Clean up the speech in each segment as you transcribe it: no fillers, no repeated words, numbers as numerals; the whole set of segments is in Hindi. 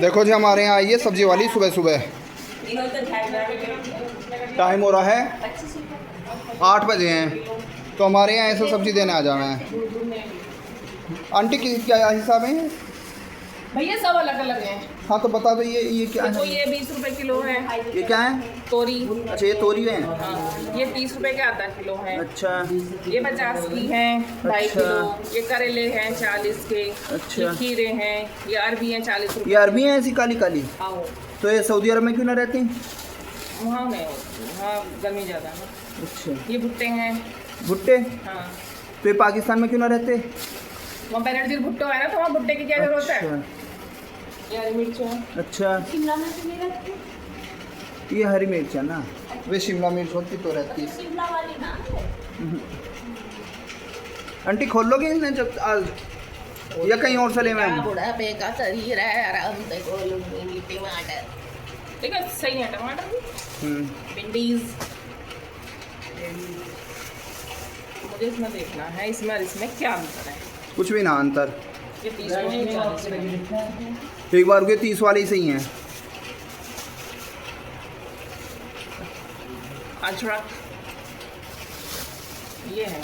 देखो जी हमारे यहाँ आई है सब्जी वाली सुबह सुबह। टाइम हो रहा है 8 बजे हैं, तो हमारे यहाँ ऐसे सब्जी देने आ जाना है। आंटी क्या हिसाब है भैया? सब अलग अलग हैं। हाँ तो बता दो ये क्या देखो है? ये 20 रुपए किलो है। ये क्या है? तोरी। अच्छा ये तोरी है। हाँ, ये 30 रुपए के आधा किलो है। अच्छा ये 50 की है 2.5 अच्छा। किलो। ये करेले हैं 40 के। अच्छा। ये खीरे हैं, ये अरबी हैं 40 रुपए। ये अरबी है ऐसी काली काली। आओ। तो ये सऊदी अरब में क्यों ना रहती? वहाँ नहीं होती, वहाँ गर्मी ज़्यादा है। अच्छा ये भुट्टे हैं। भुट्टे? हाँ। तो ये पाकिस्तान में क्यों ना रहते? वहाँ बेनजीर भुट्टो है ना, तो वहाँ भुट्टे की क्या जरूरत है? अच्छा ये हरी मिर्च है। अच्छा। शिमला मिर्च नहीं रखती? ये हरी मिर्च है ना, वे शिमला मिर्च होती तो रहती। शिमला वाली ना। आंटी खोल लोगे इन्हें जब आज या कहीं और से ले मैं? बुढ़ापे का शरीर है, आराम से खोलूंगी। टमाटर ठीक है, सही है। टमाटर भी, भिंडीज। मुझे इसमें देखना है इसमें और इसमें क्या अंतर है। कुछ भी ना अंतर। ये 30 रुपए के 40 रुपए। एक बार के 30 वाले ही सही हैं। अदरक ये है।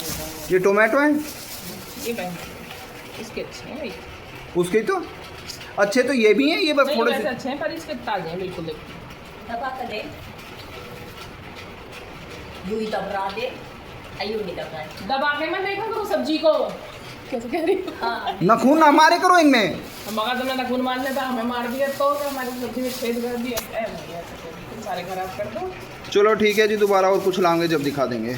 ये टोमेटो है। ये बैंगन इसके अच्छे हैं भाई। उसके तो अच्छे तो ये भी हैं, ये बस नहीं, थोड़े वैसे से। अच्छे हैं पर इसके ताजे हैं बिल्कुल। दबा कर दे, यूं ही दबा दे, यूं नहीं दबा। दबा के मैं देखा करो सब्जी को। कैसे कह रही हो? हाँ नखून ना मारे करो इनमें। हम अगर तुमने नखून मारने था हमें मार दिया तो क्या हमारी सब्जी में छेद कर दिया? भैया तुम सारे खराब कर दो। चलो ठीक है जी, दोबारा और कुछ लाएंगे जब दिखा देंगे।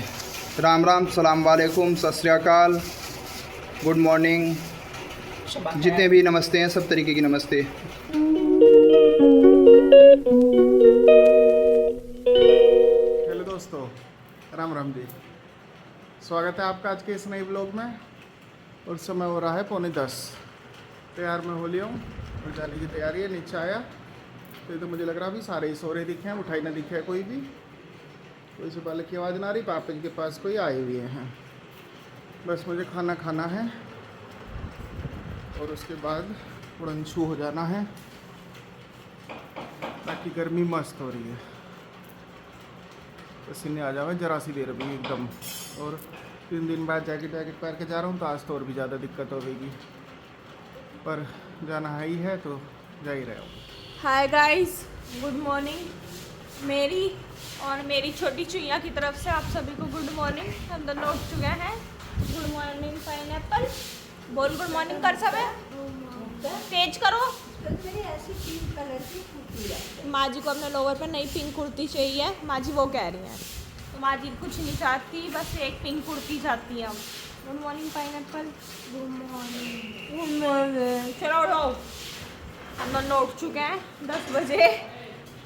राम राम, सलाम वालेकुम, सत श्री अकाल, गुड मॉर्निंग, शब्बा खैर। जितने भी नमस्ते हैं सब तरीके की नमस्ते। हेलो दोस्तों, राम राम जी। स्वागत है आपका आज के इस नए ब्लॉग में। और समय हो रहा है 9:45। तैयार मैं हो लिया हूँ और जाने की तैयारी है। नीचे आया तो ये तो मुझे लग रहा अभी सारे ही सो रहे दिखे हैं, उठाई ना दिखे कोई भी। तो इससे पहले की आवाज़ ना रही, पापा जी के पास कोई आए हुए हैं। बस मुझे खाना खाना है और उसके बाद तुरंत छू हो जाना है, ताकि गर्मी मस्त हो रही है। पसीने आ जाओ जरा सी देर अभी एकदम। और 3 दिन बाद जैकेट पहन के जा रहा हूँ, तो आज तो और भी ज़्यादा दिक्कत होगी, पर जाना है ही है तो जा ही रहे हो। Hi guys, good morning. मेरी और मेरी छोटी चुईया की तरफ से आप सभी को गुड मॉर्निंग। हम दोनों उठ चुके हैं। Good morning pineapple. बोल गुड मॉर्निंग कर सब है। तेज करो। ऐसी पिंक कलर की कुर्ती है। माँ जी को अपने लोवर पे नई पिंक कुर्ती चाहिए। माँ जी वो कह रही हैं, तो माँ जी कुछ नहीं चाहती, बस एक पिंक कुर्ती चाहती है। हम good morning pineapple. Good morning, good morning. चलो उठो। हम दोनों उठ चुके हैं 10 बजे।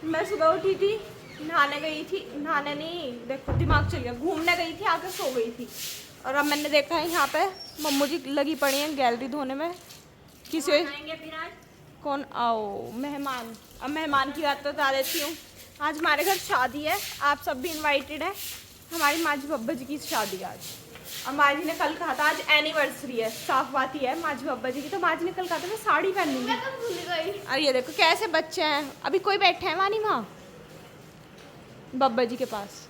मैं सुबह उठी थी, नहाने गई थी, नहाने नहीं, देखो दिमाग चल गया, घूमने गई थी, आके सो गई थी। और अब मैंने देखा है यहाँ पे मम्मू जी लगी पड़ी हैं गैलरी धोने में। किसी कौन आओ मेहमान। अब मेहमान की बात तो बता देती हूँ। आज हमारे घर शादी है, आप सब भी इनवाइटेड हैं। हमारी माँ जी बब्बा जी की शादी है आज। और माँ जी ने कल कहा था, आज एनिवर्सरी है, साफ बात ही है माँ जी बब्बा जी की, तो माँ जी ने कल कहा था मैं साड़ी पहनूंगी। और ये देखो कैसे बच्चे हैं। अभी कोई बैठे हैं वानी माँ बब्बा जी के पास,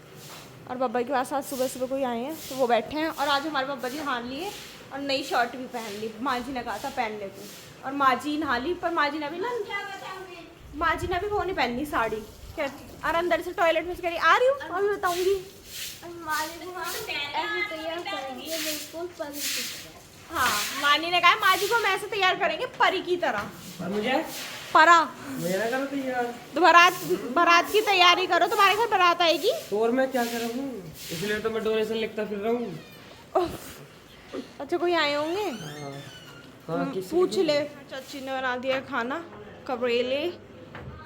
और बब्बा जी के पास आज सुबह सुबह कोई आए हैं तो वो बैठे हैं। और आज हमारे बब्बा जी नहा लिए और नई शर्ट भी पहन ली। माँ जी ने कहा था पहन ले तू, और माँ जी नहा ली। पर माँ जी ने अभी ना, माँ जी ने अभी वो नहीं पहननी साड़ी। क्या और अंदर से टॉयलेट में से कह रही आ रही हूँ, अभी बताऊँगी। हाँ, मानी ने कहा माँ जी को हम ऐसे तैयार करेंगे परी की तरह। मुझे परा मेरा करो तैयार। तो बारात की तैयारी करो, तुम्हारे घर बारात आएगी। तो और मैं क्या कर रहा हूँ, इसलिए तो मैं डोनेशन लिखता फिर रहा हूँ। अच्छा कोई आए होंगे, हाँ, पूछ ले। चाची ने बना दिया खाना, करेले,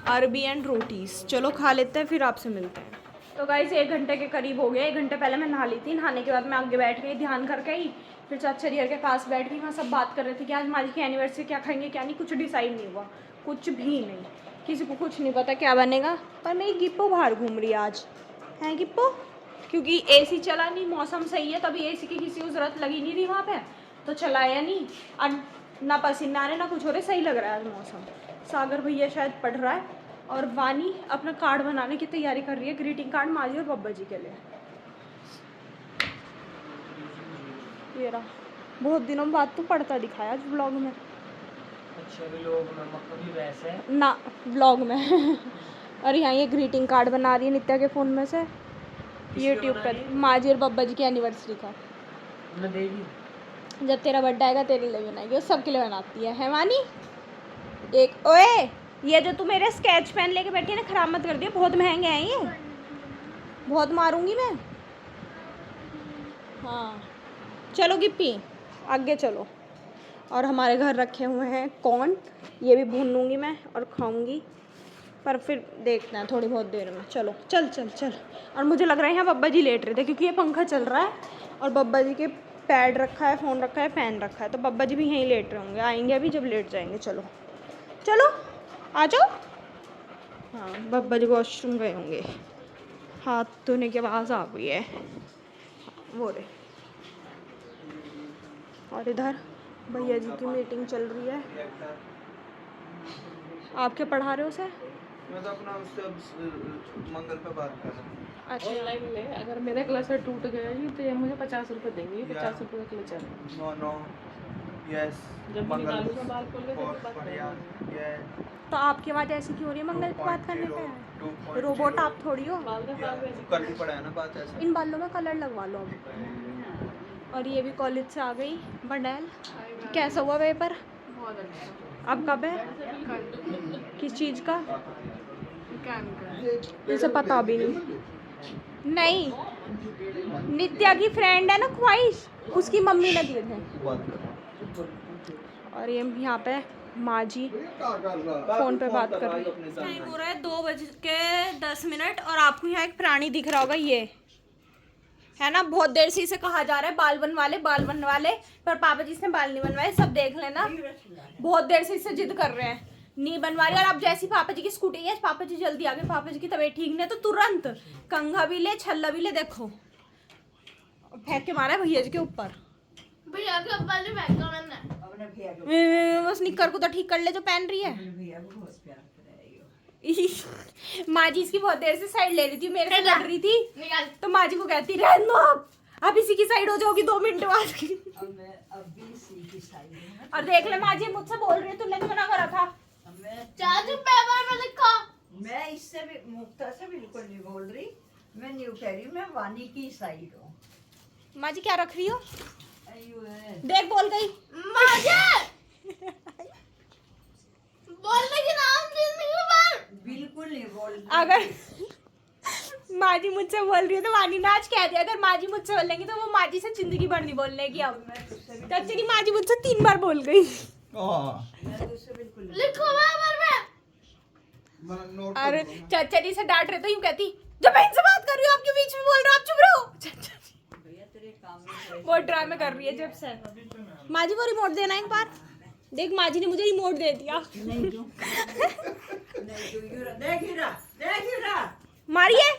अरबी एंड रोटीज। चलो खा लेते हैं, फिर आपसे मिलते हैं। तो गाइस 1 घंटे के करीब हो गया। 1 घंटे पहले मैं नहा ली थी। नहाने के बाद मैं आगे बैठ गई, ध्यान करके ही। फिर चाचा जी के पास बैठ गई, वहाँ सब बात कर रहे थे कि आज माँ जी की एनिवर्सरी, क्या खाएंगे क्या नहीं, कुछ डिसाइड नहीं हुआ, कुछ भी नहीं। किसी को कुछ नहीं पता क्या बनेगा। पर मेरी गिप्पो बाहर घूम रही है आज, है गिप्पो, क्योंकि एसी चला नहीं, मौसम सही है, तभी एसी की किसी को ज़रूरत लगी नहीं रही वहाँ पे, तो चलाया नहीं। और ना पसीना आ रहे ना कुछ हो रहे, सही लग रहा है आज मौसम। सागर भैया शायद पढ़ रहा है और वानी अपना कार्ड बनाने की तैयारी कर रही है, ग्रीटिंग कार्ड माजी और बब्बा जी के लिए। ये रहा, बहुत दिनों बाद तो पढ़ता दिखाया आज व्लॉग में। अच्छा व्लॉग में मतलब भी वैसे ना व्लॉग में और यहाँ ये ग्रीटिंग कार्ड बना रही है नित्या के फ़ोन में से यूट्यूब पर, माजी और बब्बा जी की एनिवर्सरी का। मैं देगी जब तेरा बर्थडे आएगा तेरे लिए बनाएगी, वो सबके लिए बनाती है वानी। एक ओए, ये जो तू मेरे स्केच पेन लेके बैठी है ना, ख़राब मत कर दिया, बहुत महंगे हैं ये, बहुत मारूंगी मैं। हाँ चलो गिप्पी आगे चलो। और हमारे घर रखे हुए हैं कॉर्न, ये भी भून लूँगी मैं और खाऊंगी, पर फिर देखते हैं थोड़ी बहुत देर में। चलो चल चल चल। और मुझे लग रहा है यहाँ बब्बा जी लेट रहे थे क्योंकि ये पंखा चल रहा है और बब्बा जी के पैड रखा है, फ़ोन रखा है, फ़ैन रखा है, तो बब्बा जी भी यहीं लेट रहे होंगे, आएंगे अभी जब लेट जाएंगे। चलो चलो आ जाओ। हाँ बब्बा जी वॉशरूम गए होंगे, हाथ धोने की आवाज़ आ गई है वो रे। और इधर भैया जी की मीटिंग चल रही है। आप क्या पढ़ा रहे हो उसे? मैं तो अपना उससे अब मंगल पे बात कर रहा हूँ। अच्छा ऑनलाइन ले, अगर मेरा क्लचर टूट गया ही तो ये मुझे 50 रुपये देंगे, 50 रुपये का क्लचर है। नो नो यस जब भी निकालूंगा बाल खोल के बहुत तो बात बढ़िया करेंगे। ये तो आपकी आवाज़ ऐसी क्यों हो रही है? मंगल पे बात करने का है, रोबोट आप थोड़ी हो। बाल का बाल वैसे करनी पड़ा है ना बात ऐसे। इन बालों में कलर लगवा लो अब। और ये भी कॉलेज से आ गई बंडेल। कैसा हुआ पेपर? बहुत अच्छा। अब कब है? किस चीज़ का? मैकेनिकल। इसे पता भी नहीं। नित्या की फ्रेंड है ना ख्वाहिश, उसकी मम्मी ने दिए थे। और ये यहाँ पे माँ जी फ़ोन पे बात कर रही है। टाइम हो रहा है 2:10 और आपको यहाँ एक प्राणी दिख रहा होगा, ये है ना। बहुत देर से इसे कहा जा रहा है बाल बनवा ले, बाल बनवा ले, पर पापा जी से बाल नहीं बनवाए। सब देख लेना, बहुत देर से इससे जिद कर रहे हैं, नहीं बनवा रही। और अब जैसी पापा जी की स्कूटी है, पापा जी जल्दी आ गए, पापा जी की तबीयत ठीक नहीं है तो तुरंत कंघा भी ले, छल्ला भी ले, देखो फेंक के मारा है भैया जी के ऊपर। भैया के ऊपर नहीं फेंका मैंने। बस निक्कर को तो ठीक कर ले जो पहन रही है। माँ जी इसकी बहुत देर से साइड ले रही थी, मेरे से लड़ रही थी, निकाल। तो माँ जी को कहती रहने दो अब इसी की साइड हो जाओगी 2 मिनट बाद। और देख ले माँ जी मुझसे बोल रही है, तुमने तो मना करा था। चाचू पेपर में लिखा। मैं इससे भी मुक्ता से बिल्कुल नहीं बोल रही, मैं न्यू कह रही हूँ, मैं वानी की साइड हूँ। माँ जी क्या रख रही हो? अयो है। देख बोल गई मुझे बोलने की नाम जिंदगी भर। बिल्कुल नहीं बोल रही। अगर माँ जी मुझसे बोल रही है तो वानी ने आज कह दिया, अगर माँ जी मुझसे बोलेंगी तो वो माँ जी से जिंदगी भर नहीं बोलने की। अब तब तेरी माँ जी मुझसे 3 बार बोल गई। मैं तुझसे बिल्कुल नहीं। लिखो पेपर में। और चाचा जी से डांट रहे तो यूं कहती, जब मैं इनसे बात कर रही हूँ आपके बीच में बोल रहे हो, आप चुप रहो। भैया तेरे काम में वो ड्रामे कर रही है जब से। माँ जी वो रिमोट देना एक बार। देख माँ जी ने मुझे रिमोट दे दिया। नहीं दूँ। नहीं दूँ। यूरा देख, यूरा देख, यूरा मारिए,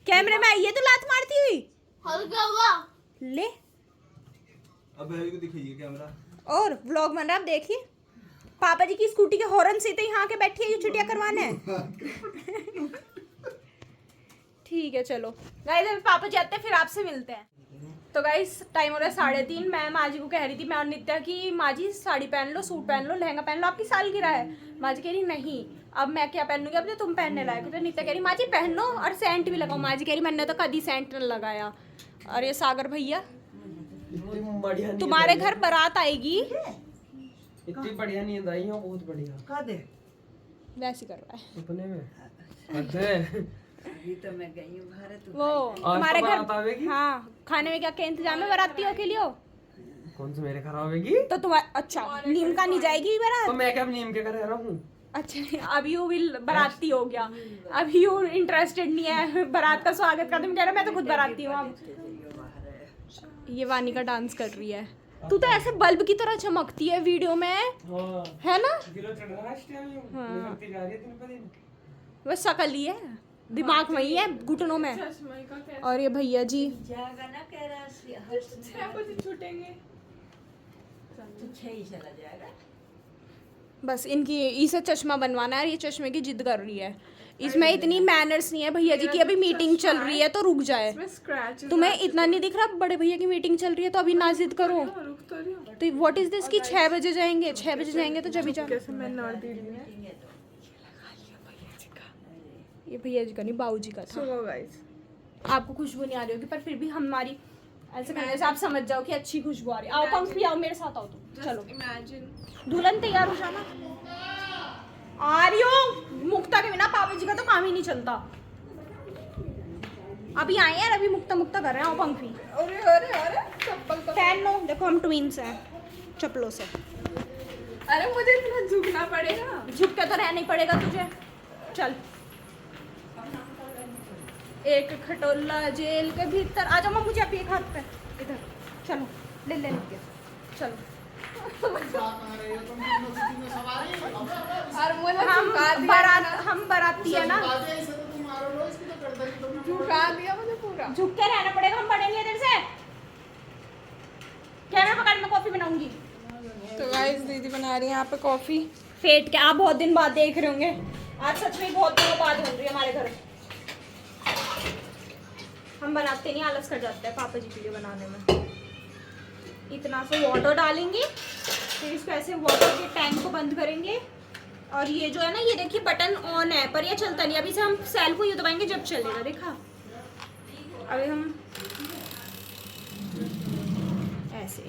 कैमरे में आई है तो लात मारती हुई। हल्का हुआ। ले अब है को दिखाइए कैमरा। और व्लॉग बन रहा है, आप देखिए। पापा जी की स्कूटी के हॉर्न से तो यहाँ के बैठी है, ये छुट्टियाँ करवाने हैं। ठीक है चलो गाइस, अभी पापा जी आते हैं फिर आपसे मिलते हैं। तो गाइस टाइम हो रहा है 3:30। मैं माँ जी को कह रही थी, मैं और नित्या की, माँ जी साड़ी पहन लो, सूट पहन लो, लहंगा पहन लो, आपकी सालगिरह है। माँ जी कह रही नहीं अब मैं क्या पहनूंगी, अब तो तुम पहनने लायक हो। तो नित्या कह रही माँ जी पहन लो और सेंट भी लगाओ। माँ जी कह रही मैंने तो कभी सेंट न लगाया। और ये सागर भैया इतनी बढ़िया नींद तुम्हारे आई घर बारात आएगी। इतनी बढ़िया नींद आई है, बहुत बढ़िया। का दे। वैसे कर रहा है सपने में अरे अभी तो मैं गई हूँ भारत। वो तुम्हारे बारात घर। आवेगी? हाँ खाने में क्या क्या इंतजाम है बारातियों के लिए? कौन से मेरे घर आवेगी? तो तुम्हारे अच्छा नीम का नहीं जाएगी तो बारात? मैं क्या नीम के घर रह रहा हूँ? अच्छा अब यू विल बाराती हो गया, अब यू इंटरेस्टेड नहीं है बारात का स्वागत का। तुम कह रहे हो मैं तो खुद बाराती हूँ। अब ये वानी का डांस कर रही है। तू तो ऐसे बल्ब की तरह चमकती है वीडियो में, हाँ है ना? गिलो चढ़ रहा है इस टाइम यूं, हाँ। निकलती जा रही है दिन पर दिन। बस शकल ही है, दिमाग वही है घुटनों में। चश्मे का कैसे और ये भैया जी जागा ना कह रहा छुटेंगे। तो 6 ही चला जाएगा। बस इनकी इसे चश्मा बनवाना है, ये चश्मे की जिद कर रही है। इसमें इतनी मैनर्स नहीं है भैया जी की, अभी मीटिंग चल रही है तो रुक जाए। इसमें स्क्रैच तुम्हें इतना नहीं दिख रहा बड़े भैया की मीटिंग चल रही है तो अभी ना जिद करो। रुक तो रही हूँ। तो व्हाट इज दिस कि 6 बजे जाएंगे, 6 बजे जाएंगे तो जब भी जाना। कैसे मैं नॉट दी रही हूँ। ये भैया जी का नहीं, बाबू जी का था। सुनो गाइस, आपको खुशबू नहीं आ रही होगी पर फिर भी हमारी ऐसे करने से आप समझ जाओ कि अच्छी खुशबू आ रही है। आओ पंख भी आओ, मेरे साथ आओ तुम। चलो इमेजिन दुल्हन तैयार हो जाना। आ रही हो? मुक्ता के बिना पापा जी का तो काम ही नहीं चलता। अभी आए हैं, अभी मुक्ता मुक्ता कर रहे हैं। आओ पंख भी। अरे अरे अरे चप्पल तो। पहन लो, देखो हम ट्विंस हैं चप्पलों से। अरे मुझे इतना झुकना पड़ेगा। झुक के तो रहना ही पड़ेगा तुझे। चल एक खटोला जेल के भीतर आ जाओ। मुझे आप एक हाथ पे इधर चलो ले ले चलो। और मुझे हम बाराती है ना, झुका दिया मुझे पूरा। झुक के रहना पड़ेगा। हम पढ़ेंगे इधर से। कैमरा पकड़, मैं कॉफी बनाऊंगी। तो गाइस दीदी बना रही है यहाँ पे कॉफी। फेट के आप बहुत दिन बाद देख रहे होंगे। आज सच में बहुत दिनों बाद बन रही है हमारे घर। हम बनाते नहीं, आलस कर जाते हैं पापा जी के लिए बनाने में। इतना सा वाटर डालेंगे, फिर इसको ऐसे वाटर के टैंक को बंद करेंगे। और ये जो है ना, ये देखिए बटन ऑन है पर ये चलता नहीं। अभी से हम सेल को ये दबाएंगे जब चलेगा। देखा, अभी हम ऐसे।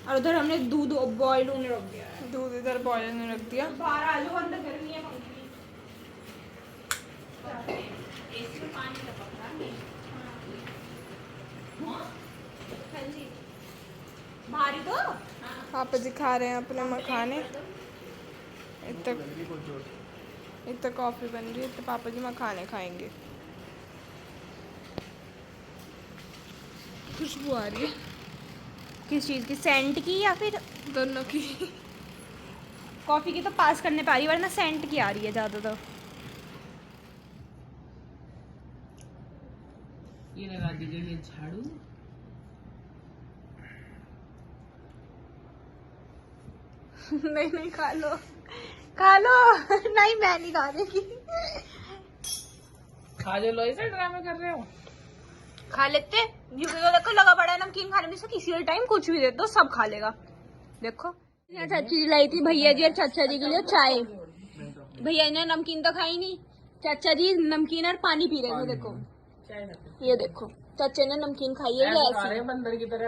और उधर हमने दूध बॉयल होने रख दिया है। दूध इधर बॉयल में रख दिया। बाहर आ जाओ, अंदर गर्मी है। एसी में पानी लपक रहा है। हाँ जी, भारी दो। पापा जी खा रहे हैं अपने मखाने। इतना कॉफी बन रही है तो पापा जी मखाने खाएंगे। खुशबू आ रही है किस चीज़ की? सेंट की या फिर दोनों की। कॉफ़ी की तो पास करने पा रही, वरना सेंट की आ रही है ज़्यादा। तो ये लगा दीजिए ये झाड़ू। नहीं नहीं, खा लो खा लो। नहीं मैं नहीं खा रही। खा जो लो, इसे ड्रामे कर रहे हो। खा लेते। यूट्यूब देखो लगा पड़ा है नमकीन खाने में से। किसी भी टाइम कुछ भी दे दो सब खा लेगा। देखो चाची जी लाई थी भैया जी और चाचा जी के लिए चाय। भैया ने नमकीन तो खाई नहीं, चाचा जी नमकीन और पानी पी रहे थे। देखो ये देखो, चाचा ने नमकीन खाई है ये ऐसे। बंदर की तरह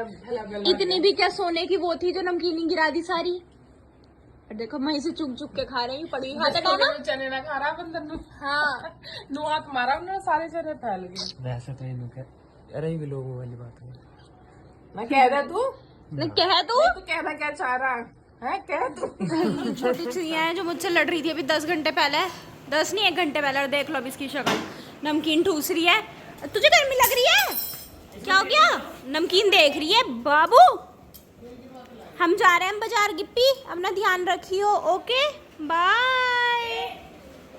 इतनी भी क्या सोने की वो थी जो नमकीन गिरा दी सारी। और देखो मैं इसे चुप चुप के खा रही हूँ, पड़ी हाथ हटाना। चने ना खा रहा बंदर नु। हाँ नु हाथ मारा उन्होंने, सारे चने फैल गए। वैसे तो इन्हों के अरे भी लोगों वाली बात है ना। कह दे तू, नहीं कह दो। तू कहना क्या चाह रहा है? कह तू। छोटी चुईया है जो मुझसे लड़ रही थी अभी 10 घंटे पहले। 10 नहीं 1 घंटे पहले। और देख लो अभी इसकी शक्ल, नमकीन ठूस रही है। तुझे गर्मी लग रही है? क्या हो गया? नमकीन देख रही है बाबू। हम जा रहे हैं बाजार गिप्पी, अपना ध्यान रखियो। Okay bye.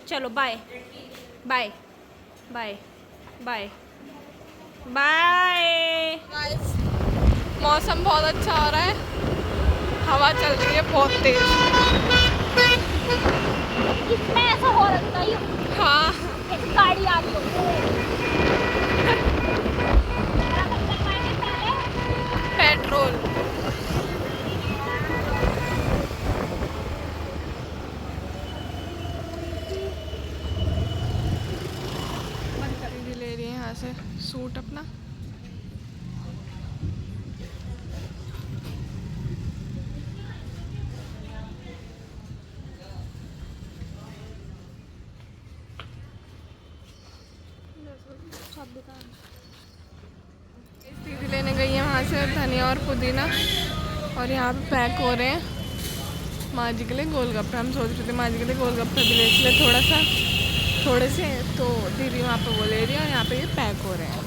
चलो bye bye bye bye bye. मौसम बहुत अच्छा हो रहा है, हवा चल रही है बहुत तेज। इसमें ऐसा हो रखता है। हाँ एक गाड़ी आ रही हो। पेट्रोल। दीदी ले रही है यहाँ से सूट अपना। दीदी लेने गई है वहाँ से धनिया और पुदीना। और यहाँ पे पैक हो रहे हैं माँ जी के लिए गोलगप्पे। हम सोच रहे थे माँ जी के लिए गोलगप्पे भी ले ले थोड़े से। तो दीदी वहाँ पे वो ले रही है और यहाँ पे ये पैक हो रहे हैं।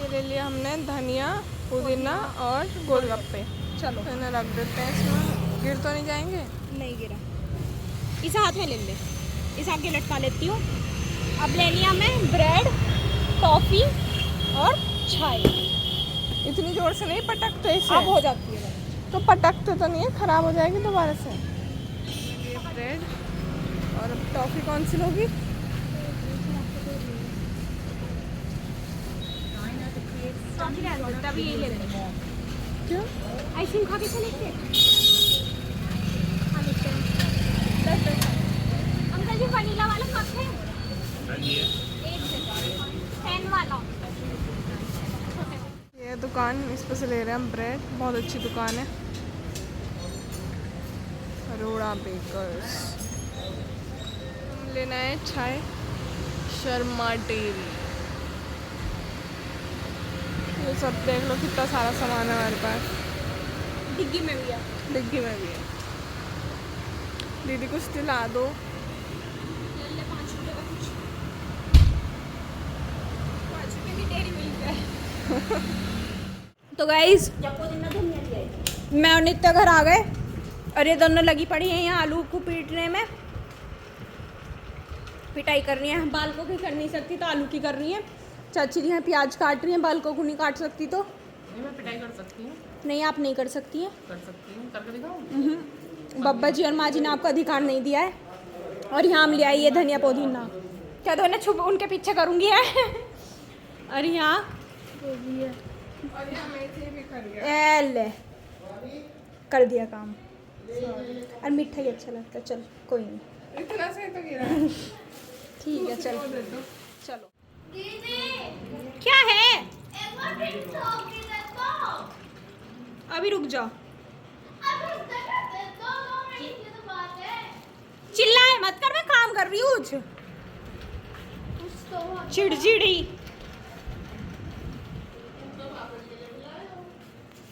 ये ले लिया हमने धनिया पुदीना और गोलगप्पे। चलो तो इन्हें रख देते हैं इसमें। गिर तो नहीं जाएंगे? नहीं गिरा। इस हाथ में ले ले, इस आगे लटका लेती हूँ। अब ले लिया मैं ब्रेड, टॉफी और चाय। इतनी जोर से नहीं पटकते इसे। अब हो जाती है। तो पटकते तो नहीं है, खराब हो जाएगी दोबारा से। ये ब्रेड और अब टॉफ़ी कौन सी लोगी? तभी यही ले लेंगे। क्यों? आइसक्रीम खा के चले थे अंकल जी, वनीला वाला कप है? एक 10 वाला। ये दुकान, इस पर से ले रहे हैं हम ब्रेड। बहुत अच्छी दुकान है, अरोड़ा बेकर्स। हम लेना है चाय शर्मा डेयरी। ये सब देख लो कितना सारा सामान है हमारे पास। डिग्गी में भी है। डिग्गी में भी है। दीदी कुछ दिला दो। ले ले 5 रुपए का कुछ। 5 रुपए की डेयरी मिल्क है। तो गाइस, मैं और नित्य घर आ गए और ये दोनों लगी पड़ी हैं यहाँ आलू को पीटने में। पिटाई कर रही है, बाल को कर नहीं सकती तो आलू की कर रही है। चाची जी यहाँ प्याज काट रही हैं, बाल को नहीं काट सकती तो। मैं पिटाई कर सकती हूँ। नहीं, आप नहीं कर सकती हैं। कर सकती हूँ, करके दिखाऊँ। बब्बा जी और माँ जी ने आपको अधिकार नहीं दिया है। और यहाँ हम ले आई ये धनिया पुदीना, क्या तो ना छुप उनके पीछे करूँगी है। और यहाँ और ये मेथी भी खरी है। ले कर दिया काम। और मीठा ही अच्छा लगता है। चल कोई नहीं, इतना से तो गिरा। ठीक है चलो दे दो। चलो। क्या है? अभी रुक जाओ, चिल्लाए मत कर, मैं काम कर रही हूँ। चिड़चिड़ी।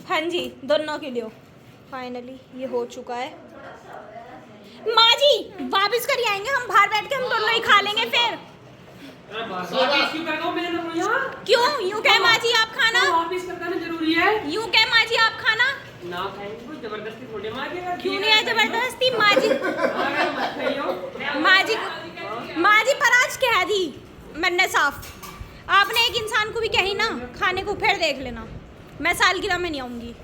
हाँ जी, दोनों के लिए फाइनली ये हो चुका है। माँ जी वापस कर आएंगे, हम बाहर बैठ के हम दोनों ही खा लेंगे फिर। क्यों यूं कहे माँ जी आप खाना? जरूरी है। यूं कहे माँ जी आप खाना ना खाएंगे जबरदस्ती थोड़ी मार के। क्यों नहीं है जबरदस्ती? माँ जी माँ जी पर आज कह दी मैंने साफ। आपने एक इंसान को भी कही ना खाने को, फिर देख लेना मैं सालगिरह में नहीं आऊंगी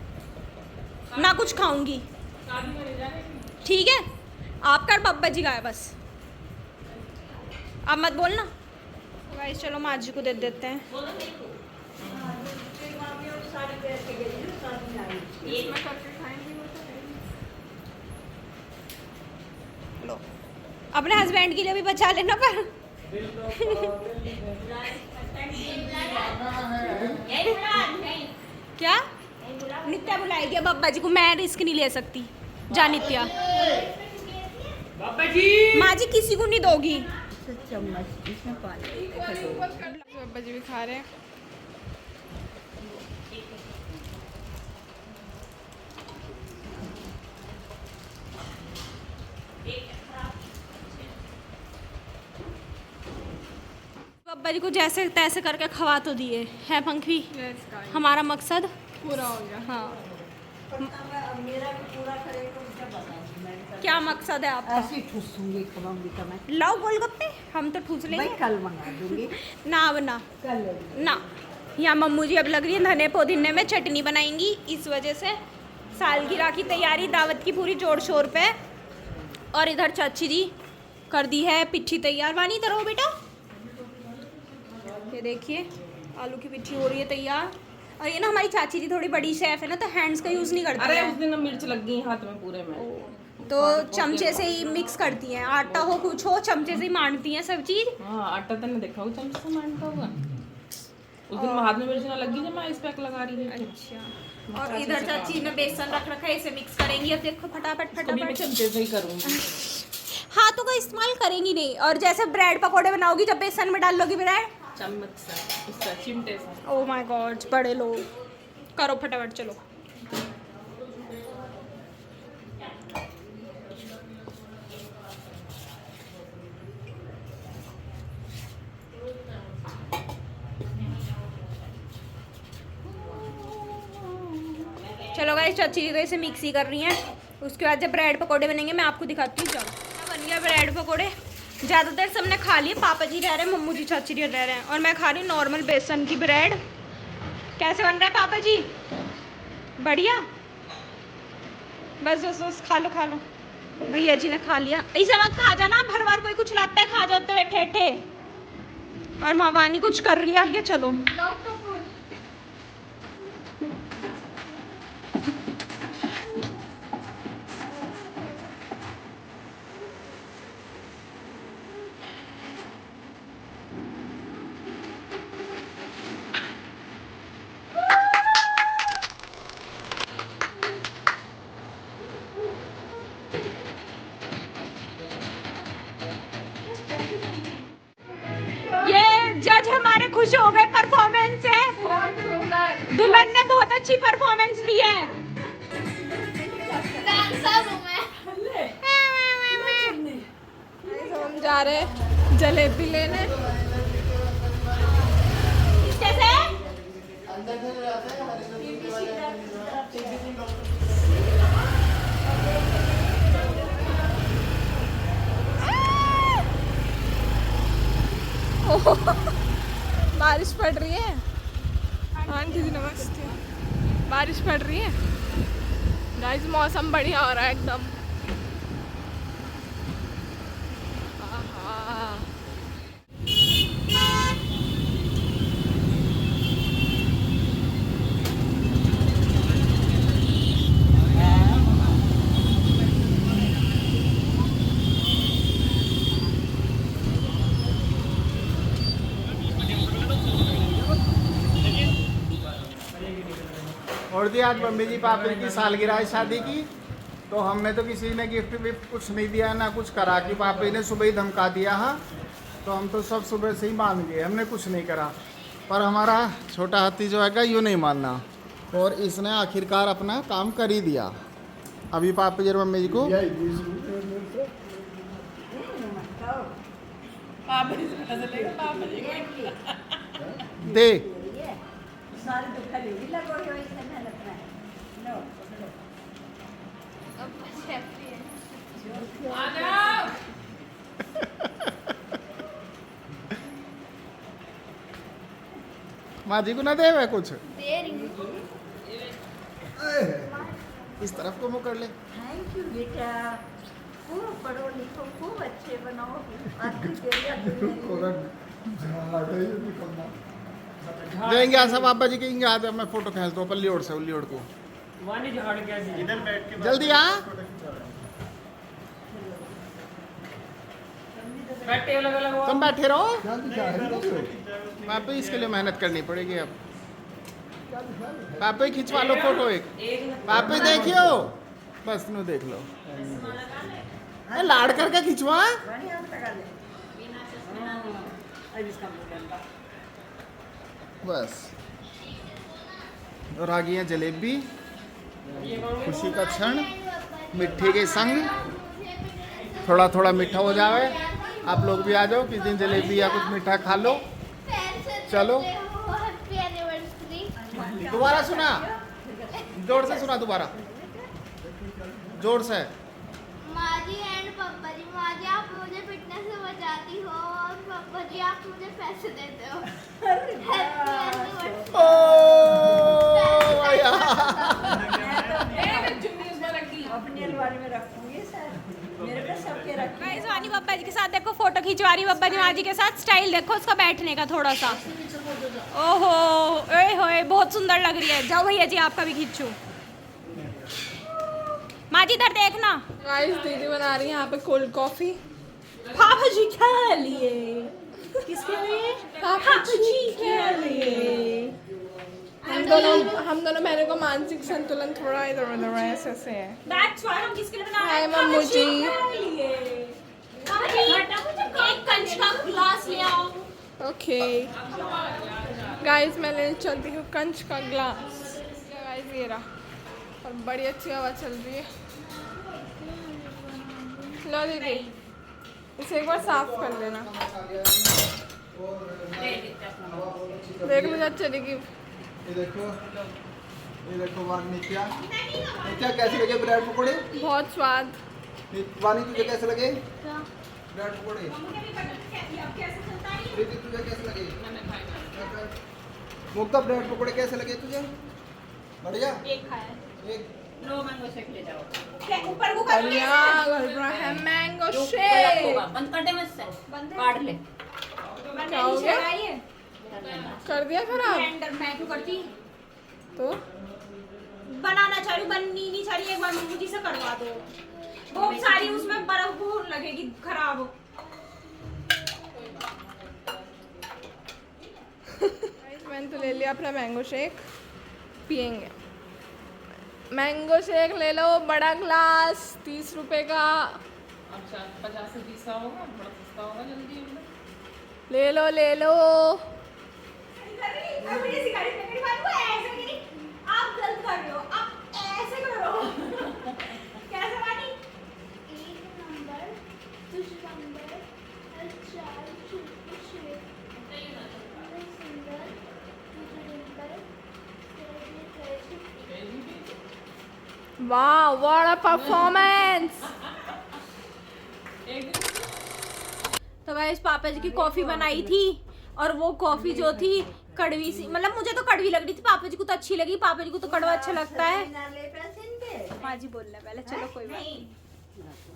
ना कुछ खाऊंगी, ठीक है? आपका बब्बा जी का है बस, आप मत बोलना। गाइस चलो माँ जी को दे देते हैं। लो अपने हस्बैंड के लिए भी बचा लेना पर। क्या नित्या बुलाएगी बब्बा जी को? मैं रिस्क नहीं ले सकती। जा नित्या। बाबा जी माँ जी किसी को नहीं दोगी। चम्मच इसमें पानी। बब्बा जी भी खा रहे हैं। बब्बा जी को जैसे तैसे करके खवा तो दिए है पंखी। यस गाइस, हमारा मकसद पूरा हो गया। हाँ। मेरा भी पूरा करेगा तो मुझे बताऊंगी मैं। क्या मकसद है आपका? ऐसे ही ठूसूंगी खवाऊंगी तो मैं। लाओ गोलगप्पे, हम तो ठूस भाई लेंगे। कल मंगा दूंगी। ना बना कल ले लूंगी। ना। यहाँ मम्मू जी अब लग रही है धने पुदीने में चटनी बनाएंगी, इस वजह से सालगिरह की तैयारी दावत की पूरी जोर शोर पे। और इधर चाची जी कर दी है पिट्ठी तैयार। वानी इधर हो बेटा, ये देखिए आलू की पिट्ठी हो रही है तैयार। और ये ना हमारी चाची जी थोड़ी बड़ी शेफ है ना, तो हैंड्स का यूज़ नहीं करती अरे है, उस दिन मिर्च लग गई हाथ में पूरे में। तो चमचे से ही मिक्स करती हैं। आटा हो कुछ हो चमचे से ही मांडती हैं सब चीज़। हाँ आटा तो नहीं देखा होगा चमच से मारता होगा। उस दिन हाथ में मिर्च ना लगी जब मैं आइस पैक लगा रही थी। अच्छा। और इधर चाची ने बेसन रख रखा है, इसे मिक्स करेंगी। अब देखो फटाफट कभी मैं फटाफट चमचे से ही करूँगी। हाथों का इस्तेमाल करेंगी नहीं। और जैसे ब्रेड पकोड़े बनाओगी जब बेसन में डाल लोगी ब्रेड, चम्मच से उससे चिमटे से। ओ माय गॉड बड़े लोग, करो फटाफट चलो। चलो गाइस चाची जी तो इसे मिक्स ही कर रही हैं। उसके बाद जब ब्रेड पकोड़े बनेंगे मैं आपको दिखाती हूँ। चलो बन गया ब्रेड पकोड़े। ज़्यादा देर सबने खा लिए, पापा जी रह रहे हैं, मम्मू जी चाची जी रह रहे हैं, और मैं खा रही हूँ नॉर्मल बेसन की ब्रेड। कैसे बन रहा है पापा जी? बढ़िया। बस बस बस खा लो खा लो। भैया जी ने खा लिया। ऐसे मत खा जाना, भर बार कोई कुछ लाता है खा जाते हैं ठेठे। और माँ वानी कुछ कर रही है आगे, चलो। ये जज हमारे खुश हो गए परफॉर्मेंस से। दुल्हन ने बहुत अच्छी परफॉर्मेंस दी है। हम जा रहे हैं जलेबी लेने। कैसे? बारिश पड़ रही है। आंटी जी नमस्ते। बारिश पड़ रही है गाइस, मौसम बढ़िया हो रहा है एकदम। आहा। और जी आज मम्मी जी पापा की सालगिरह है शादी की, तो हमने तो किसी ने गिफ्ट विफ्ट कुछ नहीं दिया ना कुछ करा, कि पापा ने सुबह ही धमका दिया है, तो हम तो सब सुबह से ही मान गए, हमने कुछ नहीं करा। पर हमारा छोटा हाथी जो है यूँ नहीं मानना, और इसने आखिरकार अपना काम कर ही दिया। अभी पापा जी और मम्मी जी को दे सारी तो खाली भी लगो हो इसने मेहनत में नो माँ जी को ना दे वे कुछ दे रही इस तरफ को मुँह कर ले। थैंक यू बेटा, खूब पढ़ो लिखो, खूब अच्छे बनाओ। आखिर देंगे ऐसा पापा जी कहेंगे आज मैं फोटो खींचता हूँ पल्ली ओढ़ से उल्ली ओढ़ को। जल्दी आ तुम बैठे रहो, पापा इसके लिए मेहनत करनी पड़ेगी अब। पापा खिंचवा लो फोटो एक, पापा देखियो बस नो देख लो, लाड़ करके खिंचवा। बस और आ गई है जलेबी, खुशी का क्षण मिट्टी के संग। थोड़ा थोड़ा मीठा हो जाए, आप लोग भी आ जाओ किस दिन जलेबी या कुछ मीठा खा लो। चलो दोबारा सुना, जोर से सुना, दोबारा जोर से। माँ जी एंड पापा जी, माँ जी आप मुझे फिटनेस से बचाती हो और पापा जी आप मुझे पैसे देते हो। अपने अलमारी में रखूंगी सर, मेरे पे सबके रखूंगी। गाइस वानी पापा जी के साथ देखो फोटो खिंचवा रही पापा जी माँ जी के साथ। स्टाइल देखो उसका बैठने का थोड़ा सा, ओहो ओए होए बहुत सुंदर लग रही है। जाओ भैया जी आपका भी खींचो। माँ जी इधर देखना। गाइस दीदी बना रही है यहाँ पे कोल्ड कॉफी। पापा जी क्या लिए? किसके लिए? पापा जी क्या लिए? हम दोनों बहनों का मानसिक संतुलन थोड़ा इधर उधर है, ऐसे ऐसे है। That's why हम किसके लिए बना रहे हाय हैं? मम्मू पापा जी। क्या लिए? पापा जी एक कंच का ग्लास ले आओ। ओके गाइस मैं लेने चलती हूँ कंच का ग्लास। गाइस ये रहा, और बड़ी अच्छी हवा चल रही है। लो दीदी इसे एक बार साफ कर लेना, देख लो जब चलेगी। ये देखो वानी क्या कैसे लगे ब्रेड पकौड़े? बहुत स्वाद। वानी तुझे कैसे लगे ब्रेड पकौड़े? प्रीति तुझे कैसे लगे? मुक्ता ब्रेड पकौड़े कैसे लगे तुझे? बढ़िया। एक खाया। एक लो मैंगो शेक ले जाओ। ऊपर को कर यहाँ कर रहा है मैंगो शेक। बंद कर दे मुझसे, काट ले। क्या हो गया? कर दिया खराब ब्लेंडर मैं क्यों करती? तो बनाना चाह रही हूँ, बननी नहीं चाह रही, एक बार मम्मी जी से करवा दो। बहुत सारी उसमें बर्फ बहुत लगेगी खराब। मैंने तो ले लिया अपना मैंगो शेक, पियेंगे। मैंगो शेक ले लो, बड़ा ग्लास 30 रुपए का। अच्छा 50 से 20 का होगा, बड़ा सस्ता होगा जल्दी एकदम। ले लो ले लो। आप गलत कर रहे हो, आप ऐसे करो। कैसे वाली? एक नंबर, दूसरा नंबर, चार छोटे शेर, सुंदर, वाह व्हाट अ परफॉर्मेंस। तो गाइस पापा जी की कॉफी बनाई थी और वो कॉफी जो थी कड़वी सी, मतलब मुझे तो कड़वी लग रही थी, पापा जी को तो अच्छी लगी। पापा जी को तो कड़वा अच्छा लगता है। माँ जी बोल रहे पहले, चलो कोई बात नहीं।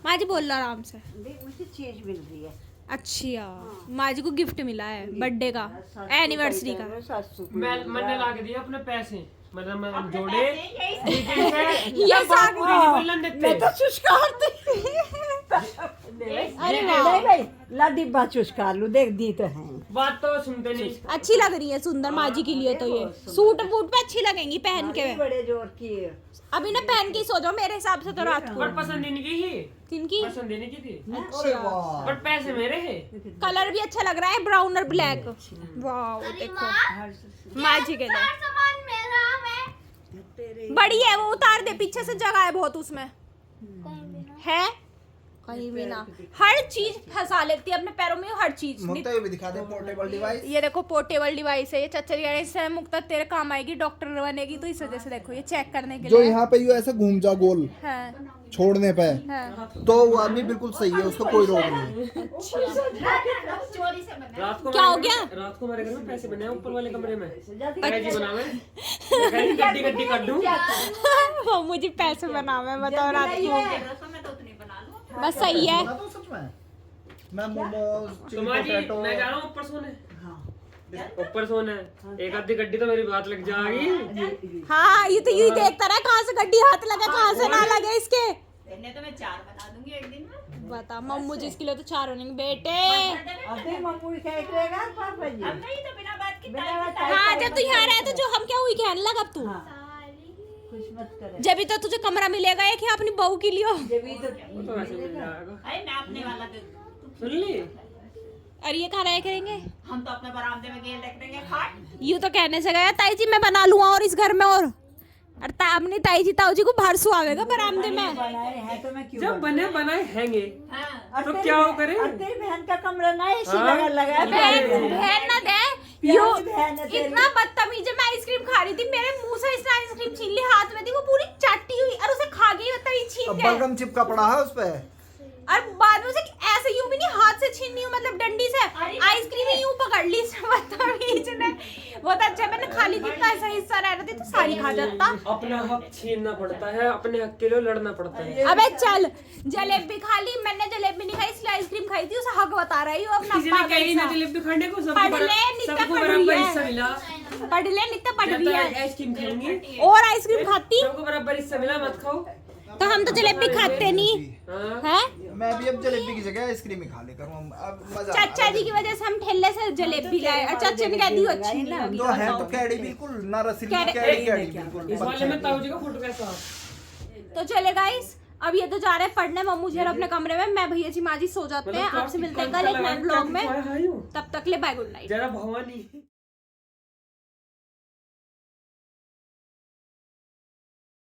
माँ जी बोल लो आराम से। मुझे चीज मिल रही है। अच्छा माँ जी को गिफ्ट मिला है बर्थडे का, एनिवर्सरी का। मैंने ला के दिया अपने पैसे, मतलब मैं जोड़े ये साग मैं तो अरे वाह ला डिब्बा चुस्का लू, देख दी तो है। बात तो सुनते नहीं। अच्छी लग रही है सुंदर माँ जी के लिए तो ये सूट बूट पे अच्छी लगेंगी पहन के। बड़े जोर की अभी ना पहन के ही सो जाओ मेरे हिसाब से तो रात को। पर पसंद ही नहीं की ही, किनकी? पसंद ही नहीं की थी, अच्छा पर पैसे मेरे है। कलर भी अच्छा लग रहा है, ब्राउन और ब्लैक। वाह देखो माँ जी के लिए सामान मेरा है। बड़ी है वो, उतार दे पीछे से, जगह है बहुत उसमें। है कहीं भी ना, हर चीज फंसा लेती है अपने पैरों में, हर चीज। मुक्ता ये भी दिखा दे पोर्टेबल डिवाइस। ये देखो पोर्टेबल डिवाइस है ये, चच्चर गाड़ी से मुक्ता तेरे काम आएगी, डॉक्टर बनेगी तो इस वजह से देखो ये चेक करने के जो लिए यहाँ पे यूँ ऐसे घूम जा गोल है। छोड़ने पे, है। तो वो आदमी बिल्कुल सही है, उसको कोई रोग नहीं। रात को क्या हो गया? रात को मेरे घर में पैसे बने हैं ऊपर वाले कमरे में, जी बनावे गड्डी गड्डी कर दूं। वो मुझे पैसे बनावे बताओ रात को। बस सही है। तो सच में मैं मोमोज, चिली तुम्हारी पोटैटो, मैं जा रहा हूँ ऊपर सोने, ऊपर सोने। एक आधी गड्डी तो मेरी बात लग जाएगी। हाँ ये तो यूं ही देखता रहा कहाँ से गड्डी हाथ लगे कहाँ से ना लगे इसके। तो मैं 4 बना दूंगी एक दिन में। बता मम्मू जिसके लिए तो 4 होंगे बेटे। अबे मम्मू खेलेगा पापा जी। अब नहीं तो बिना बात के हाँ जब तू यहाँ रहे तो जो हम क्या हुई कहने लगा अब तू। कुछ मत करे। जब भी तो तुझे कमरा मिलेगा एक ही अपनी बहू के लिए। वो तो वैसे मिल जाएगा। अरे नापने वाला तो सुन ली, और ये कहाँ रहे करेंगे? हम तो अपने बरामदे में गेल रख देंगे खाट। यूं तो कहने से गया ताई जी मैं बना लूंगा और इस घर में, और अपनी ताई जी ताऊ जी को बाहर सुआवेगा बरामदे में। बनाए हैं तो मैं क्यों जब बने बनाए हैंगे हाँ तो क्या हो करे। और तेरी बहन का कमरा ना ऐसी हाँ? लगा बहन ना दे यो बहन है तेरी। इतना बदतमीज है। मैं आइसक्रीम खा रही थी, मेरे मुंह से इसने आइसक्रीम छीन ली, हाथ में थी वो पूरी चाटी हुई और उसे खा गई, बदतमीज छीन अब के। बलगम चिपका पड़ा है उस पे। और बाद में उसे ऐसे यूं भी नहीं हाथ से छीननी हूँ, मतलब डंडी से आइसक्रीम ही यूं पकड़ ली बदतमीज ने। बहुत अच्छा मैंने खा ली थी, इतना ऐसा हिस्सा रह रही थी तो सारी खा जाता। अपना हक छीनना पड़ता है, अपने हक के लिए लड़ना पड़ता है। अबे चल जलेबी खा ली, मैंने जलेबी नहीं खाई इसलिए आइसक्रीम खाई थी, उसे हक बता रही हूँ अपना। किसी ने कहीं ना जलेबी खाने को पढ़ ले, नित्य सबको पढ़ रही बराबर है। हिस्सा मिला। पढ़ ले नित्य पढ़ रही है आइसक्रीम खाएंगी और आइसक्रीम खाती सबको बराबर हिस्सा मिला, मत खाओ। तो हम तो जलेबी खाते नहीं हाँ। है। मैं भी अब जलेबी की जगह आइसक्रीम ही खा ले करूँ, अब मजा आ रहा है। चाचा जी की वजह से हम ठेले से जलेबी लाए और चाचा ने कह दी अच्छी नहीं लगी। तो है तो कैडी बिल्कुल ना रसीली, कैडी- कैडी बिल्कुल। इस वाले में ताऊ जी का फोटो कैसा? तो चले गाइस अब ये तो जा रहे हैं पढ़ने, मम्मू जी अपने कमरे में, मैं भैया जी माँ जी सो जाते हैं। आपसे मिलते हैं कल एक नए ब्लॉग में, तब तक ले बाय गुड नाइट। जरा भवानी